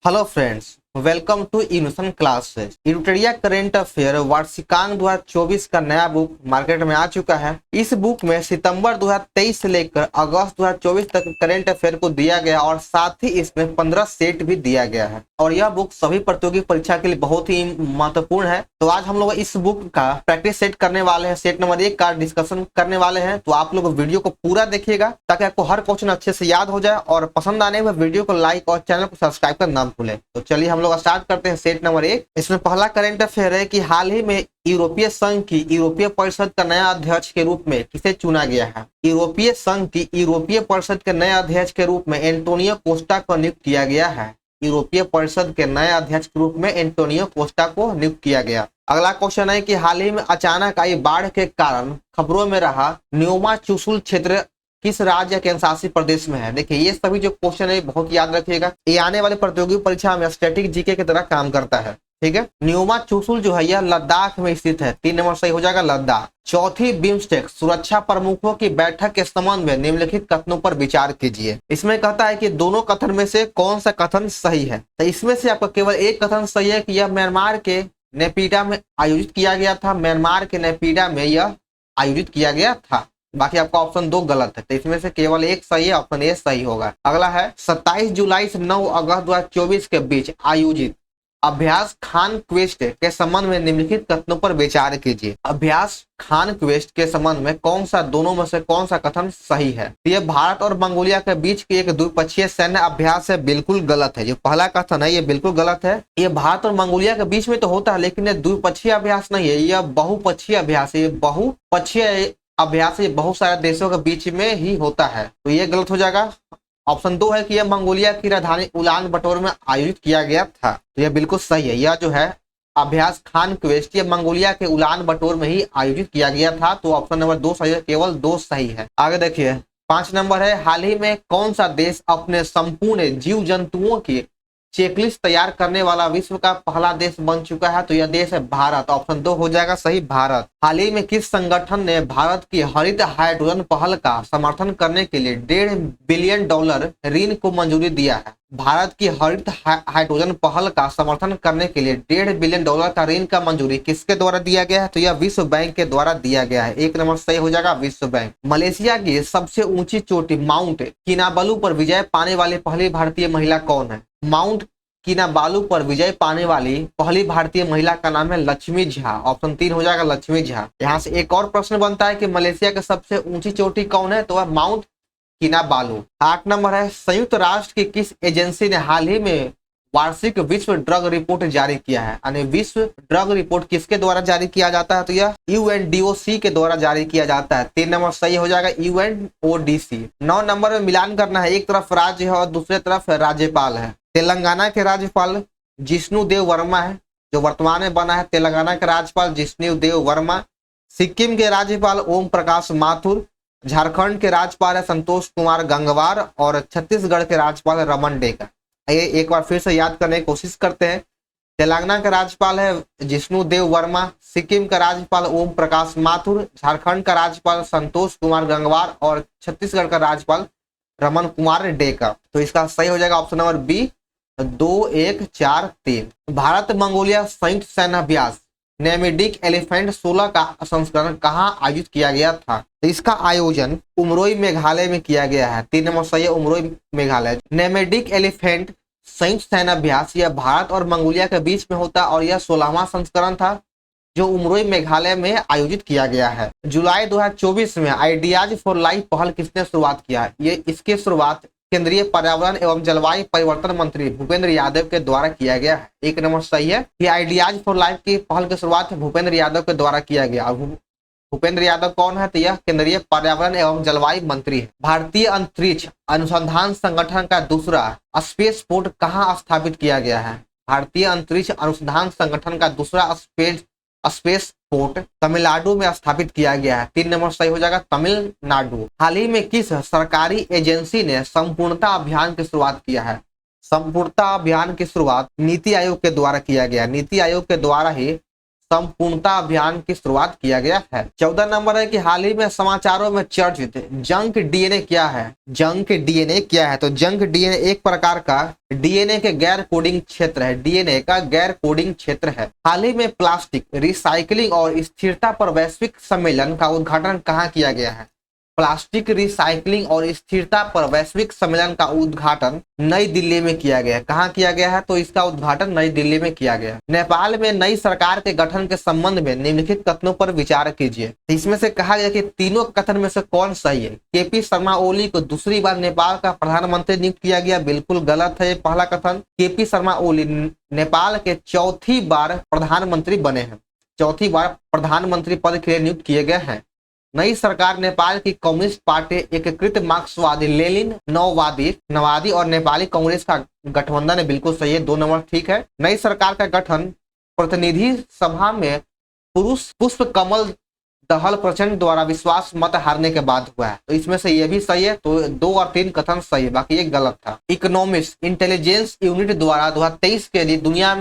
Hello friends, welcome to innovation classes. इरुटेरिया current affair वार्षिकांक 2024 का नया बुक मार्केट में आ चुका है। इस बुक में सितंबर 2023 से लेकर अगस्त 2024 तक करेंट अफेयर को दिया गया और साथ ही इसमें 15 सेट भी दिया गया है और यह बुक सभी प्रतियोगी परीक्षा के लिए बहुत ही महत्वपूर्ण है। तो आज हम लोग इस बुक का प्रैक्टिस सेट करने वाले हैं। सेट नंबर 1 का डिस्कशन करने वाले हैं, तो आप लोग वीडियो को पूरा देखिएगा ताकि आपको हर क्वेश्चन अच्छे से याद हो जाए और पसंद आने में वीडियो को लाइक और चैनल को सब्सक्राइब करना ना भूलें। तो चलिए हम लोग स्टार्ट करते हैं सेट नंबर 1। इसमें पहला करंट अफेयर है कि हाल ही में यूरोपीय संघ की यूरोपीय परिषद का नया अध्यक्ष के रूप में किसे चुना गया है। यूरोपीय संघ की यूरोपीय परिषद के नए अध्यक्ष के रूप में एंटोनियो कोस्टा को नियुक्त किया गया है। यूरोपीय परिषद के नए अध्यक्ष के रूप में एंटोनियो कोस्टा को नियुक्त किया गया। अगला क्वेश्चन है कि हाल ही में अचानक आई बाढ़ के कारण खबरों में रहा न्योमा चुशुल क्षेत्र किस राज्य या केंद्र शासित प्रदेश में है। देखिए, ये सभी जो क्वेश्चन है बहुत याद रखिएगा, ये आने वाले प्रतियोगी परीक्षा में स्टैटिक जीके की तरह काम करता है। ठीक है, न्योमा चुशुल जो है यह लद्दाख में स्थित है। 3 नंबर सही हो जाएगा, लद्दाख। चौथी बिम्स्टेक सुरक्षा प्रमुखों की बैठक के संबंध में निम्नलिखित कथनों पर विचार कीजिए। इसमें कहता है कि दोनों कथन में से कौन सा कथन सही है। तो इसमें से आपका केवल एक कथन सही है कि यह म्यांमार के नेपीडा में आयोजित किया गया था। म्यांमार के नेपीडा में यह आयोजित किया गया था। बाकी आपका ऑप्शन 2 गलत है, तो इसमें से केवल एक सही है, ऑप्शन ए सही होगा। अगला है 27 जुलाई से 9 अगस्त 2024 के बीच आयोजित अभ्यास खान क्वेस्ट के संबंध में निम्नलिखित कथनों पर विचार कीजिए। अभ्यास खान क्वेस्ट के संबंध में कौन सा दोनों में से कौन सा कथन सही है। तो ये भारत और मंगोलिया के बीच की एक द्विपक्षीय सैन्य अभ्यास है, बिल्कुल गलत है। जो पहला कथन है ये बिल्कुल गलत है। ये भारत और मंगोलिया के बीच में तो होता है, लेकिन ये द्विपक्षीय अभ्यास नहीं है, यह बहुपक्षीय अभ्यास है। बहुपक्षीय अभ्यास ये बहुत सारे देशों के बीच में ही होता है, तो ये गलत हो जाएगा। ऑप्शन 2 है कि यह मंगोलिया की राजधानी उलान बटोर में आयोजित किया गया था, तो यह बिल्कुल सही है। यह जो है अभ्यास खान क्वेस्ट ये मंगोलिया के उलान बटोर में ही आयोजित किया गया था, तो ऑप्शन नंबर 2 सही है, केवल 2 सही है। आगे देखिए 5 नंबर है, हाल ही में कौन सा देश अपने संपूर्ण जीव जंतुओं की चेकलिस्ट तैयार करने वाला विश्व का पहला देश बन चुका है। तो यह देश है भारत। ऑप्शन 2 हो जाएगा सही, भारत। हाल ही में किस संगठन ने भारत की हरित हाइड्रोजन पहल का समर्थन करने के लिए $1.5 बिलियन ऋण को मंजूरी दिया है। भारत की हरित हाइड्रोजन पहल का समर्थन करने के लिए $1.5 बिलियन का ऋण का मंजूरी किसके द्वारा दिया गया है। तो यह विश्व बैंक के द्वारा दिया गया है। 1 नंबर सही हो जाएगा, विश्व बैंक। मलेशिया की सबसे ऊंची चोटी माउंट किनाबालू पर विजय पाने वाली पहली भारतीय महिला कौन है। माउंट किनाबालू पर विजय पाने वाली पहली भारतीय महिला का नाम है लक्ष्मी झा। ऑप्शन 3 हो जाएगा, लक्ष्मी झा। यहाँ से एक और प्रश्न बनता है कि मलेशिया की सबसे ऊंची चोटी कौन है, तो वह माउंट किनाबालू। 8 नंबर है, संयुक्त राष्ट्र की किस एजेंसी ने हाल ही में वार्षिक विश्व ड्रग रिपोर्ट जारी किया है। यानी विश्व ड्रग रिपोर्ट किसके द्वारा जारी किया जाता है, तो यह UNODC के द्वारा जारी किया जाता है। 3 नंबर सही हो जाएगा, UNODC। 9 नंबर में मिलान करना है, एक तरफ राज्य है और दूसरी तरफ राज्यपाल है। तेलंगाना के राज्यपाल जिष्णु देव वर्मा है, जो वर्तमान में बना है तेलंगाना के राज्यपाल जिष्णु देव वर्मा। सिक्किम के राज्यपाल ओम प्रकाश माथुर। झारखंड के राज्यपाल है संतोष कुमार गंगवार और छत्तीसगढ़ के राज्यपाल है रमन डेका। ये एक बार फिर से याद करने की कोशिश करते हैं। तेलंगाना का राज्यपाल है जिष्णु देव वर्मा, सिक्किम का राज्यपाल ओम प्रकाश माथुर, झारखंड का राज्यपाल संतोष कुमार गंगवार और छत्तीसगढ़ का राज्यपाल रमन कुमार डेका। तो इसका सही हो जाएगा ऑप्शन नंबर बी, 2, 1, 4, 3। भारत मंगोलिया संयुक्त सैन्य अभ्यास नेमेडिक एलिफेंट 16 का संस्करण कहाँ आयोजित किया गया था। तो इसका आयोजन उमरोई मेघालय में किया गया है। 3 नंबर सही है, उमरोई मेघालय। नेमेडिक एलिफेंट संयुक्त सैन्य अभ्यास यह भारत और मंगोलिया के बीच में होता और यह 16वां संस्करण था जो उमरोई मेघालय में आयोजित किया गया है। जुलाई 2024 में आइडियाज फॉर लाइफ पहल किसने शुरुआत किया है। ये इसकी शुरुआत केंद्रीय पर्यावरण एवं जलवायु परिवर्तन मंत्री भूपेंद्र यादव के द्वारा किया गया है। 1 नंबर सही है, ये आइडियाज फॉर लाइफ की पहल की शुरुआत भूपेंद्र यादव के द्वारा किया गया। भूपेंद्र यादव कौन है, तो यह केंद्रीय पर्यावरण एवं जलवायु मंत्री है। भारतीय अंतरिक्ष अनुसंधान संगठन का दूसरा स्पेस पोर्ट कहाँ स्थापित किया गया है। भारतीय अंतरिक्ष अनुसंधान संगठन का दूसरा स्पेस पोर्ट तमिलनाडु में स्थापित किया गया है। 3 नंबर सही हो जाएगा, तमिलनाडु। हाल ही में किस सरकारी एजेंसी ने संपूर्णता अभियान की शुरुआत किया है। संपूर्णता अभियान की शुरुआत नीति आयोग के द्वारा किया गया। नीति आयोग के द्वारा ही संपूर्णता अभियान की शुरुआत किया गया है। 14 नंबर है कि हाल ही में समाचारों में चर्चित जंक डीएनए क्या है। जंक डीएनए क्या है? तो जंक डीएनए एक प्रकार का डीएनए के गैर कोडिंग क्षेत्र है। डीएनए का गैर कोडिंग क्षेत्र है। हाल ही में प्लास्टिक रिसाइकलिंग और स्थिरता पर वैश्विक सम्मेलन का उद्घाटन कहाँ किया गया है? प्लास्टिक रिसाइकलिंग और स्थिरता पर वैश्विक सम्मेलन का उद्घाटन नई दिल्ली में किया गया है। कहाँ किया गया है? तो इसका उद्घाटन नई दिल्ली में किया गया। नेपाल में नई सरकार के गठन के संबंध में निम्नलिखित कथनों पर विचार कीजिए। इसमें से कहा गया कि तीनों कथन में से कौन सही है? केपी शर्मा ओली को दूसरी बार नेपाल का प्रधानमंत्री नियुक्त किया गया, बिल्कुल गलत है पहला कथन। केपी शर्मा ओली नेपाल के चौथी बार प्रधानमंत्री बने हैं, चौथी बार प्रधानमंत्री पद के लिए नियुक्त किए गए हैं। नई सरकार नेपाल की कम्युनिस्ट पार्टी, एकीकृत मार्क्सवादी, लेनिन नवादी और नेपाली कांग्रेस का गठबंधन है, बिल्कुल सही है, 2 नंबर ठीक है। नई सरकार का गठन प्रतिनिधि सभा में पुरुष पुष्प कमल दहल प्रचंड द्वारा विश्वास मत हारने के बाद हुआ है, तो इसमें से ये भी सही है, तो 2 और 3 कथन सही है, बाकी ये गलत था। इकोनॉमिक्स इंटेलिजेंस यूनिट द्वारा 2023 के लिए दुनिया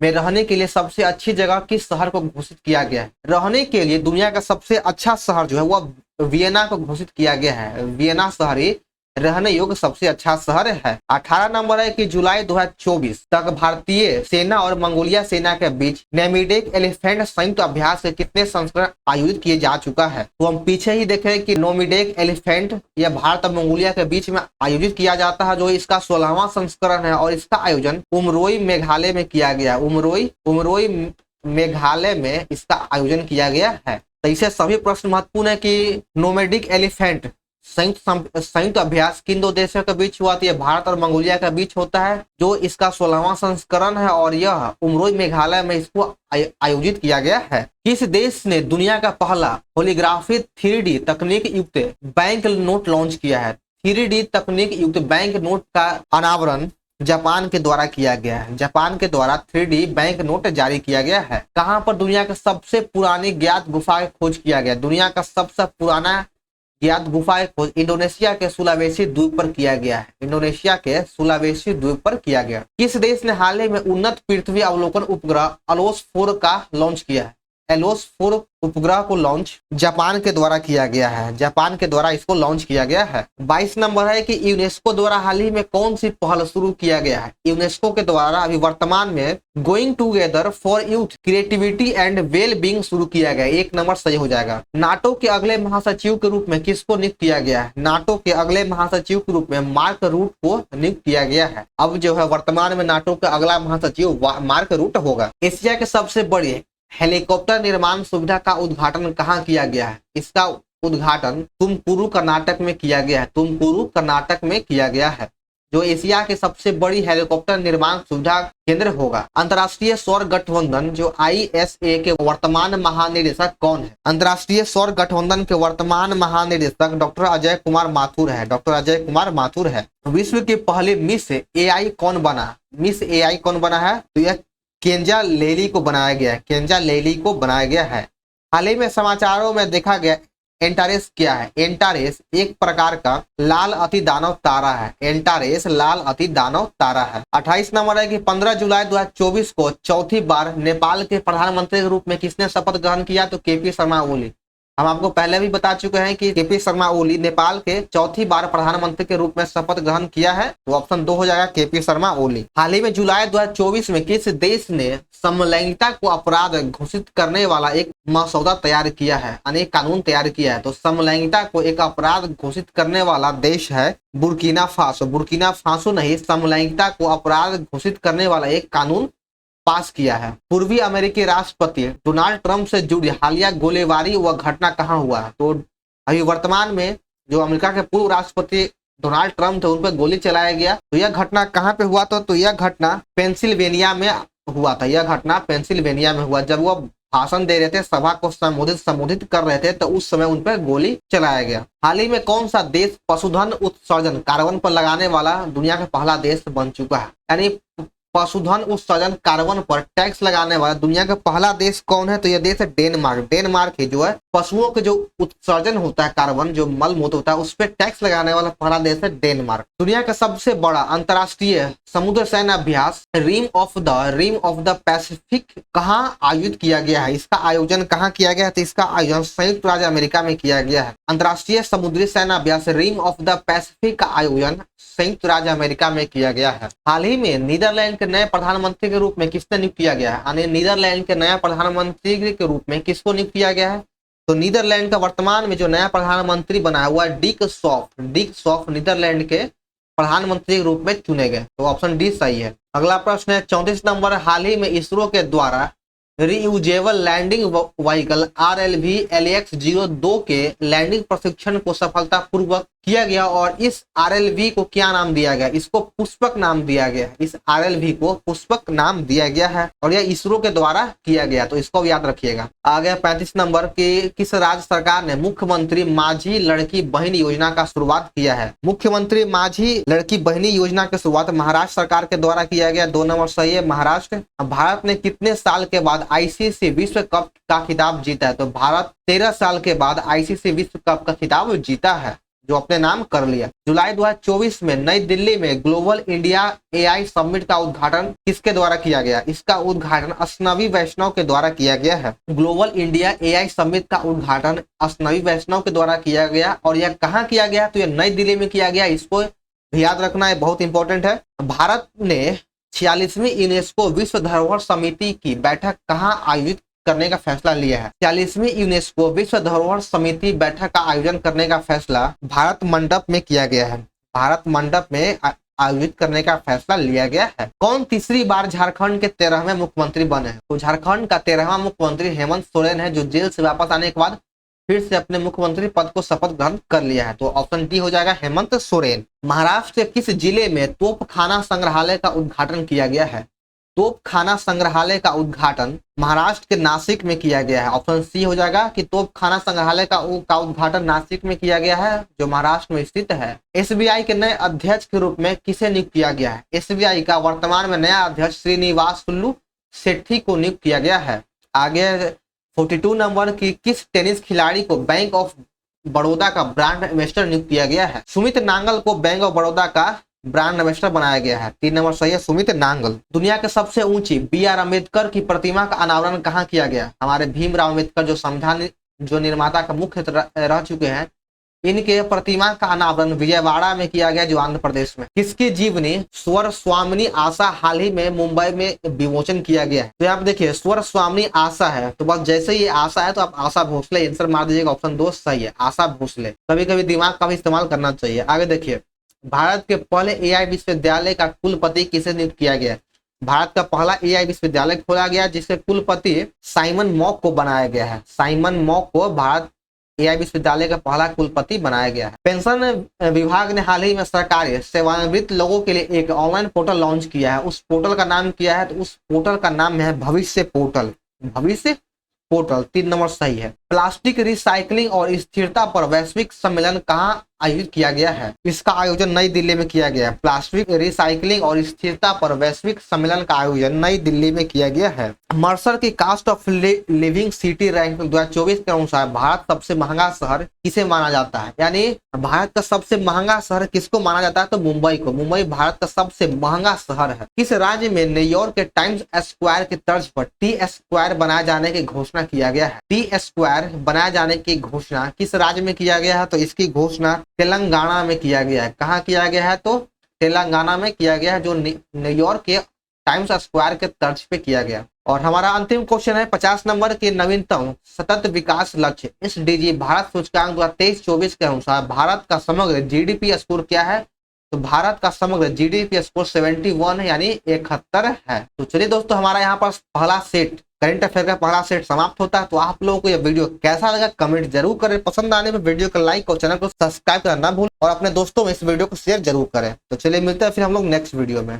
में रहने के लिए सबसे अच्छी जगह किस शहर को घोषित किया गया है? रहने के लिए दुनिया का सबसे अच्छा शहर जो है वह वियना को घोषित किया गया है। वियना शहर ही रहने योग्य सबसे अच्छा शहर है। 18 नंबर है कि जुलाई 2024 तक भारतीय सेना और मंगोलिया सेना के बीच नोमिडेक एलिफेंट संयुक्त अभ्यास के कितने संस्करण आयोजित किए जा चुका है? तो हम पीछे ही देखें कि नोमिडेक एलिफेंट यह भारत और मंगोलिया के बीच में आयोजित किया जाता है, जो इसका 16वां संस्करण है और इसका आयोजन उमरोई मेघालय में किया गया। उमरोई मेघालय में इसका आयोजन किया गया है। तो इसे सभी प्रश्न महत्वपूर्ण है कि नोमेडिक एलिफेंट संयुक्त अभ्यास किन 2 देशों के बीच हुआ? तो यह भारत और मंगोलिया के बीच होता है, जो इसका 16वां संस्करण है और यह उमरोई मेघालय में इसको आयोजित किया गया है। किस देश ने दुनिया का पहला होलिग्राफी 3D तकनीक युक्त बैंक नोट लॉन्च किया है? 3D तकनीक युक्त बैंक नोट का अनावरण जापान के द्वारा किया गया है। जापान के द्वारा 3D बैंक नोट जारी किया गया है। कहाँ पर दुनिया के सबसे पुरानी ज्ञात गुफा की खोज किया गया? दुनिया का सबसे पुराना ज्ञात गुफा खोज इंडोनेशिया के सुलावेसी द्वीप पर किया गया है। इंडोनेशिया के सुलावेसी द्वीप पर किया गया। किस देश ने हाल ही में उन्नत पृथ्वी अवलोकन उपग्रह अलोस 4 का लॉन्च किया है? एलोस 4 उपग्रह को लॉन्च जापान के द्वारा किया गया है। जापान के द्वारा इसको लॉन्च किया गया है। 22 नंबर है कि यूनेस्को द्वारा हाल ही में कौन सी पहल शुरू किया गया है? यूनेस्को के द्वारा अभी वर्तमान में going together for youth creativity and well being शुरू किया गया। 1 नंबर सही हो जाएगा। नाटो के अगले महासचिव के रूप में किसको नियुक्त किया गया है? नाटो के अगले महासचिव के रूप में मार्क रूट को नियुक्त किया गया है। अब जो है वर्तमान में नाटो का अगला महासचिव मार्क रूट होगा। एशिया के सबसे बड़े हेलीकॉप्टर निर्माण सुविधा का उद्घाटन कहाँ किया गया है? इसका उद्घाटन तुमकुरू कर्नाटक में किया गया है। तुमकुरू कर्नाटक में किया गया है, जो एशिया के सबसे बड़ी हेलीकॉप्टर निर्माण सुविधा केंद्र होगा। अंतर्राष्ट्रीय सौर गठबंधन जो ISA के वर्तमान महानिदेशक कौन है? अंतर्राष्ट्रीय सौर गठबंधन के वर्तमान महानिदेशक डॉक्टर अजय कुमार माथुर है। डॉक्टर अजय कुमार माथुर है। विश्व की पहली मिस AI कौन बना? मिस AI कौन बना है? तो यह केंजा लेली को बनाया गया है। केंजा लेली को बनाया गया है। हाल ही में समाचारों में देखा गया एंटारेस क्या है? एंटारेस एक प्रकार का लाल अति दानव तारा है। एंटारेस लाल अति दानव तारा है। 28 नंबर है कि 15 जुलाई 2024 को चौथी बार नेपाल के प्रधानमंत्री के रूप में किसने शपथ ग्रहण किया? तो केपी शर्मा ओली। हम आपको पहले भी बता चुके हैं कि केपी शर्मा ओली नेपाल के चौथी बार प्रधानमंत्री के रूप में शपथ ग्रहण किया है, तो ऑप्शन 2 हो जाएगा केपी शर्मा ओली। हाल ही में जुलाई 2024 में किस देश ने समलैंगिकता को अपराध घोषित करने वाला एक मसौदा तैयार किया है, यानी कानून तैयार किया है? तो समलैंगिकता को एक अपराध घोषित करने वाला देश है बुर्किना फासो। बुर्किना फासो नहीं, समलैंगिकता को अपराध घोषित करने वाला एक कानून पास किया है। पूर्वी अमेरिकी राष्ट्रपति डोनाल्ड ट्रंप से जुड़ी हालिया गोलीबारी व घटना कहाँ हुआ है? तो अभी वर्तमान में जो अमेरिका के पूर्व राष्ट्रपति डोनाल्ड ट्रंप थे उन पर गोली चलाया गया। तो यह घटना कहाँ पे हुआ था? तो यह घटना पेंसिल्वेनिया में हुआ था। यह घटना पेंसिल्वेनिया में हुआ। जब वह भाषण दे रहे थे, सभा को संबोधित कर रहे थे, तो उस समय उन पर गोली चलाया गया। हाल ही में कौन सा देश पशुधन उत्सर्जन कार्बन पर लगाने वाला दुनिया का पहला देश बन चुका है? यानी पशुधन उत्सर्जन कार्बन पर टैक्स लगाने वाला दुनिया का पहला देश कौन है? तो यह देश है डेनमार्क। डेनमार्क ही जो है पशुओं के जो उत्सर्जन होता है कार्बन, जो मल मूत्र होता है, उस पर टैक्स लगाने वाला पहला देश है डेनमार्क। दुनिया का सबसे बड़ा अंतर्राष्ट्रीय समुद्र सैन्य अभ्यास रिम ऑफ द पैसिफिक कहाँ आयोजित किया गया है? इसका आयोजन कहाँ किया गया है? तो इसका आयोजन संयुक्त राज्य अमेरिका में किया गया है। अंतर्राष्ट्रीय समुद्री सैन्य अभ्यास रिम ऑफ द पैसिफिक का आयोजन संयुक्त राज्य अमेरिका में किया गया है। हाल ही में नीदरलैंड के नए प्रधानमंत्री के रूप में किसने नियुक्त किया गया है? यानी नीदरलैंड के नया प्रधानमंत्री के रूप में किसको नियुक्त किया गया है? तो नीदरलैंड का वर्तमान में जो नया प्रधानमंत्री बना हुआ है डिक सॉफ नीदरलैंड के प्रधानमंत्री के रूप में चुने गए। तो ऑप्शन डी सही है। अगला प्रश्न है 34 नंबर। हाल ही में इसरो के द्वारा reusable landing vehicle RLV LX-02 के लैंडिंग प्रशिक्षण को सफलतापूर्वक किया गया और इस RLV को क्या नाम दिया गया? इसको पुष्पक नाम दिया गया है। इस RLV को पुष्पक नाम दिया गया है और यह इसरो के द्वारा किया गया, तो इसको याद रखिएगा। आगे 35 नंबर की किस राज्य सरकार ने मुख्यमंत्री माझी लड़की बहन योजना का शुरुआत किया है? मुख्यमंत्री माझी लड़की बहनी योजना की शुरुआत महाराष्ट्र सरकार के द्वारा किया गया। 2 नंबर सही है, महाराष्ट्र। भारत ने कितने साल के बाद ICC विश्व कप का खिताब जीता है? तो भारत 13 साल के बाद ICC विश्व कप का खिताब जीता है, जो अपने नाम कर लिया। जुलाई 2024 में नई दिल्ली में ग्लोबल इंडिया AI समिट का उद्घाटन किसके द्वारा किया गया? इसका उद्घाटन अश्नवी वैष्णव के द्वारा किया गया है। ग्लोबल इंडिया AI समिट का उद्घाटन अश्नवी वैष्णव के द्वारा किया गया और यह कहाँ किया गया? तो यह नई दिल्ली में किया गया। इसको याद रखना है, बहुत इंपॉर्टेंट है। भारत ने 46वीं यूनेस्को विश्व धरोहर समिति की बैठक कहाँ आयोजित करने का फैसला लिया है? 46वीं यूनेस्को विश्व धरोहर समिति बैठक का आयोजन करने का फैसला भारत मंडप में किया गया है। भारत मंडप में आयोजित करने का फैसला लिया गया है। कौन तीसरी बार झारखंड के 13वें मुख्यमंत्री बने हैं? तो झारखंड का 13वां मुख्यमंत्री हेमंत सोरेन है, जो जेल से वापस आने के बाद फिर से अपने मुख्यमंत्री पद को शपथ ग्रहण कर लिया है। तो ऑप्शन डी हो जाएगा, हेमंत सोरेन। महाराष्ट्र के किस जिले में तोपखाना संग्रहालय का उद्घाटन किया गया है? तोपखाना संग्रहालय का उद्घाटन महाराष्ट्र के नासिक में किया गया है। ऑप्शन सी हो जाएगा कि तोपखाना संग्रहालय का उद्घाटन नासिक में किया गया है, जो महाराष्ट्र में स्थित है। SBI के नए अध्यक्ष के रूप में किसे नियुक्त किया गया है? SBI का वर्तमान में नया अध्यक्ष श्रीनिवासुलु शेट्टी को नियुक्त किया गया है। आगे 42 नंबर की किस टेनिस खिलाड़ी को बैंक ऑफ बड़ौदा का ब्रांड एम्बेसडर नियुक्त किया गया है? सुमित नांगल को बैंक ऑफ बड़ौदा का ब्रांड एम्बेसडर बनाया गया है। 3 नंबर सही है, सुमित नांगल। दुनिया के सबसे ऊंची BR अम्बेडकर की प्रतिमा का अनावरण कहाँ किया गया? हमारे भीमराव अम्बेडकर जो संविधान जो निर्माता का मुख्य रह चुके हैं, इनके प्रतिमा का अनावरण विजयवाड़ा में किया गया, जो आंध्र प्रदेश में। किसकी जीवनी स्वर स्वामिनी आशा हाल ही में मुंबई में विमोचन किया गया है? तो यहाँ पे देखिए स्वर स्वामिनी आशा है, तो बस जैसे ही आशा है तो आप आशा भोसले आंसर मार दीजिएगा। ऑप्शन 2 सही है, आशा भोसले। कभी कभी दिमाग का भी इस्तेमाल करना चाहिए। आगे देखिए, भारत के पहले AI विश्वविद्यालय का कुलपति किसे नियुक्त किया गया? भारत का पहला AI विश्वविद्यालय खोला गया, जिसके कुलपति साइमन मॉक को बनाया गया है। साइमन मॉक को भारत AI विश्वविद्यालय का पहला कुलपति बनाया गया है। पेंशन विभाग ने हाल ही में सरकारी सेवानिवृत्त लोगों के लिए एक ऑनलाइन पोर्टल लॉन्च किया है। उस पोर्टल का नाम क्या है? तो उस पोर्टल का नाम है भविष्य पोर्टल। भविष्य पोर्टल 3 नंबर सही है। प्लास्टिक रिसाइकलिंग और स्थिरता पर वैश्विक सम्मेलन कहाँ आयोजित किया गया है? इसका आयोजन नई दिल्ली में किया गया है। प्लास्टिक रिसाइकलिंग और स्थिरता पर वैश्विक सम्मेलन का आयोजन नई दिल्ली में किया गया है। मर्सर की cost of living city ranking 2024 के अनुसार भारत सबसे महंगा शहर किसे माना जाता है? यानी भारत का सबसे महंगा शहर किसको माना जाता है? तो मुंबई को। मुंबई भारत का सबसे महंगा शहर है। किस राज्य में न्यूयॉर्क के टाइम्स स्क्वायर की तर्ज पर टी स्क्वायर बनाए जाने की घोषणा किया गया है? टी स्क्वायर बनाए जाने की घोषणा किस राज्य में किया गया है? तो इसकी घोषणा तेलंगाना में किया गया है। कहाँ किया गया है? तो तेलंगाना में किया गया है, जो न्यूयॉर्क के टाइम्स स्क्वायर के तर्ज पे किया गया। और हमारा अंतिम क्वेश्चन है 50 नंबर के नवीनतम सतत विकास लक्ष्य SDG भारत सूचकांक 2023-24 के अनुसार भारत का समग्र GDP स्कोर क्या है? तो भारत का समग्र GDP स्कोर 71 है, यानी 71 है। तो चलिए दोस्तों, हमारा यहाँ पर पहला सेट करंट अफेयर का पहला सेट समाप्त होता है। तो आप लोगों को यह वीडियो कैसा लगा कमेंट जरूर करें। पसंद आने में वीडियो को लाइक और चैनल को सब्सक्राइब करना ना भूलें और अपने दोस्तों में इस वीडियो को शेयर जरूर करें। तो चलिए मिलते हैं फिर हम लोग नेक्स्ट वीडियो में।